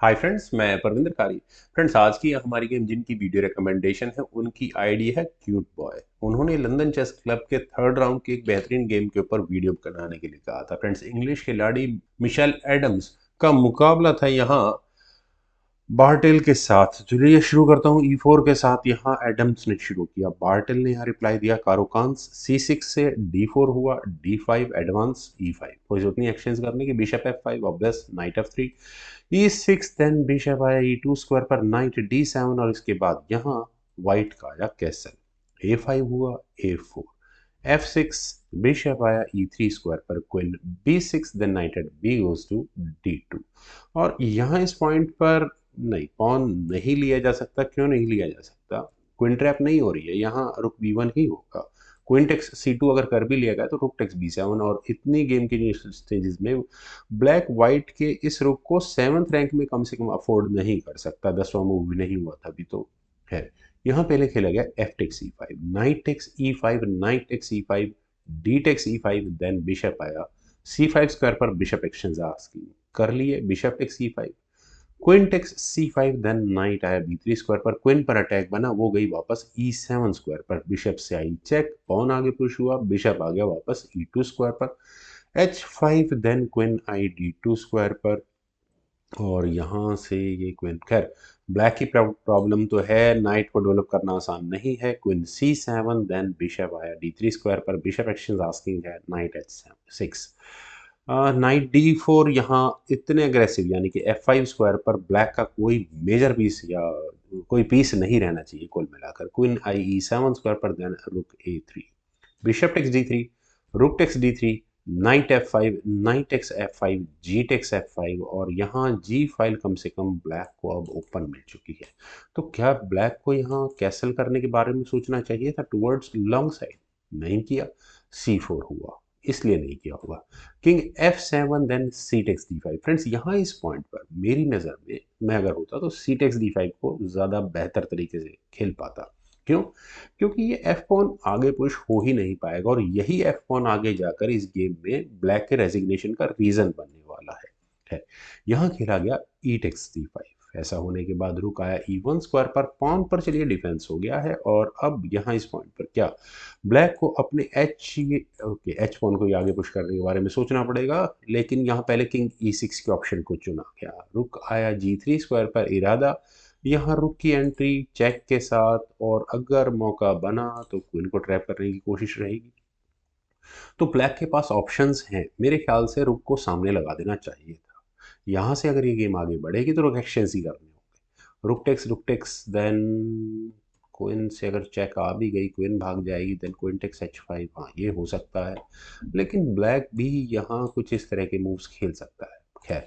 Hi friends, मैं परविंदर कारी। Friends, आज की हमारी गेम जिनकी वीडियो रिकमेंडेशन है उनकी आईडी है क्यूट बॉय। उन्होंने लंदन चेस क्लब के थर्ड राउंड की एक बेहतरीन गेम के ऊपर वीडियो बनाने के लिए कहा था। फ्रेंड्स, इंग्लिश खिलाड़ी मिशेल एडम्स का मुकाबला था यहाँ बार्टेल के साथ। चलिए शुरू करता हूँ E4 के साथ। यहाँ एडम्स ने शुरू किया। बार्टेल ने यहाँ रिप्लाई दिया कारोकांस। C6 से D4 हुआ, D5 एडवांस, E5 कोई जरूरत नहीं एक्सचेंज करने की। Bishop F5 obvious, knight F3, E6, then bishop आया E2 स्क्वायर पर, नाइट D7 और इसके बाद यहाँ व्हाइट का आया कैसल। A5 हुआ, A4, F6, बिशप आया E3 स्क्वायर पर, queen B6, then knight at B goes to D2। और यहाँ इस पॉइंट पर नहीं, पॉन नहीं लिया जा सकता। क्यों नहीं लिया जा सकता? क्वीन ट्रैप नहीं हो रही है, यहाँ रुक B1 ही होगा। क्वीन टेक्स C2 अगर कर भी लिया गया तो रुक टेक्स B7। और इतनी गेम की स्टेजेस में ब्लैक व्हाइट के इस रुक को 7th रैंक में कम से कम अफोर्ड नहीं कर सकता। 10वां मूव भी नहीं हुआ था अभी तो है। यहाँ पहले खेला गया F takes E5, knight takes E5, knight takes E5, D takes E5, then bishop आया C5 स्क्वायर पर, बिशप एक्सचेंज आस्किंग कर लिए, bishop takes E5, queen takes C5, then knight आया B3 स्क्वायर पर, क्वीन पर अटैक बना, वो गई वापस E7 स्क्वायर पर, बिशप से आई चेक, पॉन आगे पुश हुआ, बिशप आ गया वापस E2 स्क्वायर पर, H5, देन क्वीन आई D2 स्क्वायर पर। और यहाँ से ये क्वीन, खैर ब्लैक की प्रॉब्लम तो है, नाइट को डेवलप करना आसान नहीं है। क्वीन C7, देन बिशप आया D3 स्क्वायर पर, बिशप एक्सचेंज आस्किंग है, नाइट H6, नाइट D4। यहाँ इतने अग्रेसिव यानी कि F5 स्क्वायर पर ब्लैक का कोई मेजर पीस या कोई पीस नहीं रहना चाहिए कुल मिलाकर। क्वीन आई E7 स्क्वायर पर, then rook A3, bishop takes D3, rook takes D3, knight F5, knight takes F5, G takes F5। और यहाँ जी फाइल कम से कम ब्लैक को अब ओपन मिल चुकी है। तो क्या ब्लैक को यहाँ कैसल करने के बारे में सोचना चाहिए था टुवर्ड्स लॉन्ग साइड? नहीं किया। C4 हुआ, इसलिए नहीं किया होगा। King F7, then C takes D5। Friends, यहाँ इस पॉइंट पर मेरी नज़र में मैं अगर होता तो C टेक्स D5 को ज़्यादा बेहतर तरीके से खेल पाता। क्यों? क्योंकि ये एफ पॉन आगे पुश हो ही नहीं पाएगा और यही एफ पॉन आगे जाकर इस गेम में ब्लैक के रेजिग्नेशन का रीजन बनने वाला है। यहाँ खेला गया ई टेक्स D5। ऐसा होने के बाद रुक आया E1 स्क्वायर पर, पॉन पर चलिए डिफेंस हो गया है। और अब यहाँ इस पॉइंट पर क्या ब्लैक को अपने एच पॉन को आगे पुश करने के बारे में सोचना पड़ेगा। लेकिन यहाँ पहले किंग E6 के ऑप्शन को चुना गया। रुक आया G3 स्क्वायर पर, इरादा यहाँ रुक की एंट्री चेक के साथ, और अगर मौका बना तो क्वीन को ट्रैप करने की कोशिश रहेगी। तो ब्लैक के पास ऑप्शंस हैं। मेरे ख्याल से रुक को सामने लगा देना चाहिए था। यहाँ से अगर ये गेम आगे बढ़ेगी तो रुक एक्सचेंज ही करने होंगे। रुक टेक्स, देन क्वीन से अगर चेक आ भी गई, क्वीन भाग जाएगी, देन क्वीन टेक्स H5। हाँ, ये हो सकता है। लेकिन ब्लैक भी यहाँ कुछ इस तरह के मूव्स खेल सकता है। खैर,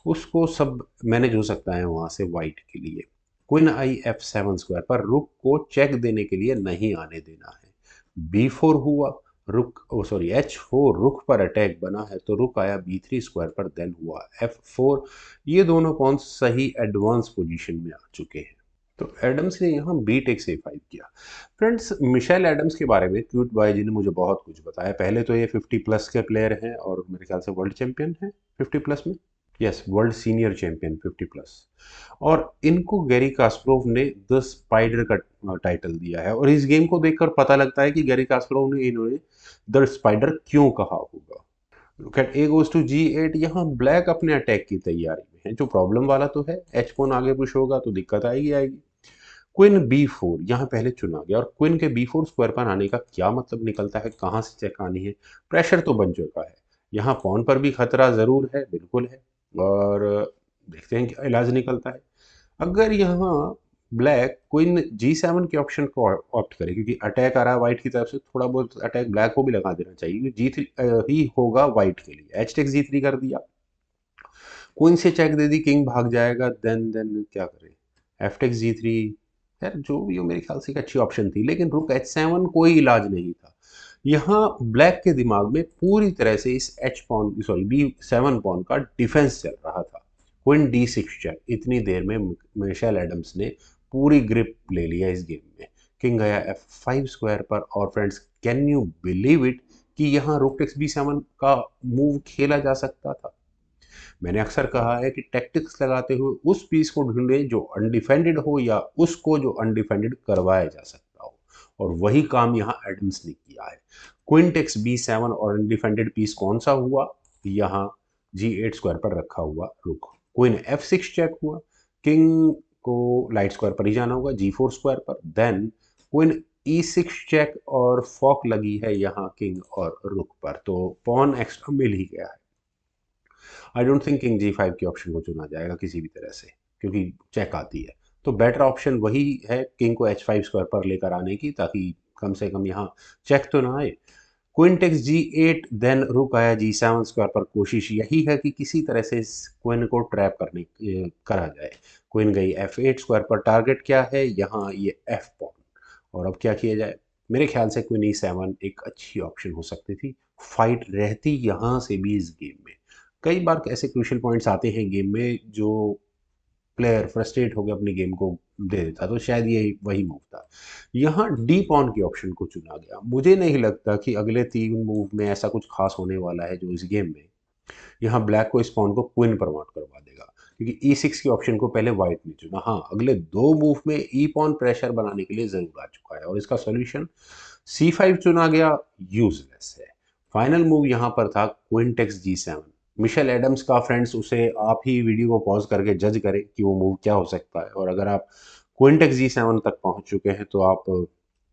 उसको सब मैनेज हो सकता है वहाँ से वाइट के लिए। क्वीन आई F7 स्क्वायर पर, रुक को चेक देने के लिए नहीं आने देना है। B4 हुआ, रुक सॉरी H4, रुक पर अटैक बना है तो रुक आया B3 स्क्वायर पर, देन हुआ F4। ये दोनों पॉन सही एडवांस पोजीशन में आ चुके हैं। तो एडम्स ने यहाँ बी टेक्स A5 किया। फ्रेंड्स, मिशेल एडम्स के बारे में क्यूट बॉय जी ने मुझे बहुत कुछ बताया। पहले तो ये 50 प्लस के प्लेयर हैं और मेरे ख्याल से वर्ल्ड चैंपियन है 50 प्लस में। Yes, world senior champion 50 plus. और इनको गैरी कास्परोव ने द स्पाइडर का टाइटल दिया है। और इस गेम को देखकर पता लगता है कि गैरी कास्परोव ने इन्होंने द स्पाइडर क्यों कहा होगा। Look at a goes to G8। यहाँ ब्लैक अपने अटैक की तैयारी में है। जो प्रॉब्लम वाला तो है, एच पोन आगे पुश होगा तो दिक्कत आएगी। क्वीन B4 यहाँ पहले चुना गया। और क्वीन के B4 स्क्वायर पर आने का क्या मतलब निकलता है, कहाँ से चेक आनी है? प्रेशर तो बन चुका है। यहाँ पॉन पर भी खतरा ज़रूर है, बिल्कुल है। और देखते हैं क्या इलाज निकलता है। अगर यहाँ ब्लैक क्वीन G7 के ऑप्शन को ऑप्ट करे, क्योंकि अटैक आ रहा है वाइट की तरफ से, थोड़ा बहुत अटैक ब्लैक को भी लगा देना चाहिए। G3 ही होगा वाइट के लिए। H टेक्स G3 कर दिया, क्वीन से चेक दे दी, किंग भाग जाएगा, देन क्या करें? F takes G3। यार जो भी हो, मेरे ख्याल से एक अच्छी ऑप्शन थी। लेकिन रुक H7 कोई इलाज नहीं था। यहाँ ब्लैक के दिमाग में पूरी तरह से इस B7 पॉन का डिफेंस चल रहा था। Queen D6 check. इतनी देर में मिशेल एडम्स ने पूरी ग्रिप ले लिया इस गेम में। किंग गया F5 स्क्वायर पर। और friends, can you believe it कि यहाँ रुक टेक्स B7 का मूव खेला जा सकता था? मैंने अक्सर कहा है कि टैक्टिक्स लगाते हुए उस पीस को ढूंढें जो अनडिफेंडेड हो या उसको जो अनडिफेंडेड करवाया जा सकता हो, और वही काम यहाँ एडम्स ने किया है। क्वीन टेक्स B7 और अनडिफेंडेड पीस कौन सा हुआ? यहाँ G8 स्क्वायर पर रखा हुआ रुक। क्वीन F6 चेक हुआ, किंग को लाइट स्क्वायर पर ही जाना होगा G4 स्क्वायर पर। देन क्वीन E6 चेक और फॉक लगी है यहाँ किंग और रुक पर, तो पॉन एक्स्ट्रा मिल ही गया है। I don't think king G5 के ऑप्शन को चुना जाएगा किसी भी तरह से, क्योंकि चेक आती है। तो बेटर ऑप्शन वही है किंग को H5 स्क्वायर पर लेकर आने की, ताकि कम से कम यहाँ चेक तो ना आए। क्वीन टेक्स G8 देन रुक आया G7 स्क्वायर पर। कोशिश यही है कि किसी तरह से इस क्वीन को ट्रैप करने करा जाए। क्वीन गई F8 स्क्वायर पर। टारगेट क्या है यहाँ? ये F पॉन। और अब क्या किया जाए? मेरे ख्याल से क्वीन E7 एक अच्छी ऑप्शन हो सकती थी। फाइट रहती यहाँ से भी इस गेम में। कई बार ऐसे क्रूशियल पॉइंट्स आते हैं गेम में जो प्लेयर फ्रस्ट्रेट होकर अपनी गेम को दे देता, तो शायद ये वही मूव था। यहाँ डी पॉन के ऑप्शन को चुना गया। मुझे नहीं लगता कि अगले 3 मूव में ऐसा कुछ खास होने वाला है जो इस गेम में यहाँ ब्लैक को इस पॉन को क्वीन पर माउंट करवा देगा, क्योंकि E6 के ऑप्शन को पहले व्हाइट ने चुना। हाँ, अगले 2 मूव में ई पॉन प्रेशर बनाने के लिए जरूर आ चुका है, और इसका सोल्यूशन C5 चुना गया, यूजलेस है। फाइनल मूव यहाँ पर था queen takes G7। Michelle Adams का फ्रेंड्स, उसे आप ही वीडियो को पॉज करके जज करें कि वो मूव क्या हो सकता है। और अगर आप क्वीन टेक्स G7 तक पहुंच चुके हैं तो आप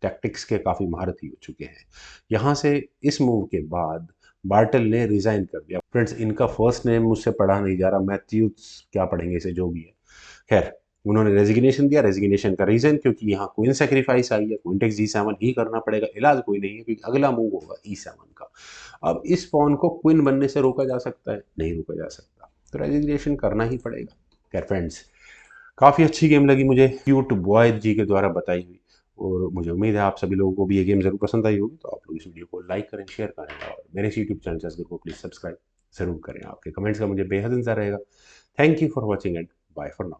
टैक्टिक्स के काफ़ी महारथी हो चुके हैं। यहाँ से इस मूव के बाद बार्टल ने रिजाइन कर दिया। फ्रेंड्स, इनका फर्स्ट नेम मुझसे पढ़ा नहीं जा रहा, मैथ्यूज क्या पढ़ेंगे इसे, जो भी है। खैर, उन्होंने रेजिग्नेशन दिया। रेजिग्नेशन का रीजन क्योंकि यहाँ क्वीन सेक्रीफाइस आई है, क्वीन टेक्स G7 ही करना पड़ेगा, इलाज कोई नहीं है, क्योंकि अगला मूव होगा E7 का। अब इस पॉन को क्वीन बनने से रोका जा सकता है? नहीं रोका जा सकता, तो रेजिग्नेशन करना ही पड़ेगा। खैर फ्रेंड्स, काफ़ी अच्छी गेम लगी मुझे, क्यूट बॉय जी के द्वारा बताई हुई, और मुझे उम्मीद है आप सभी लोगों को भी ये गेम ज़रूर पसंद आई होगी। तो आप लोग इस वीडियो को लाइक करें, शेयर करें, और मेरे इस यूट्यूब चैनल चस्कर को प्लीज़ सब्सक्राइब ज़रूर करें। आपके कमेंट्स का मुझे बेहद इंतजार रहेगा। Thank you for watching and bye for now.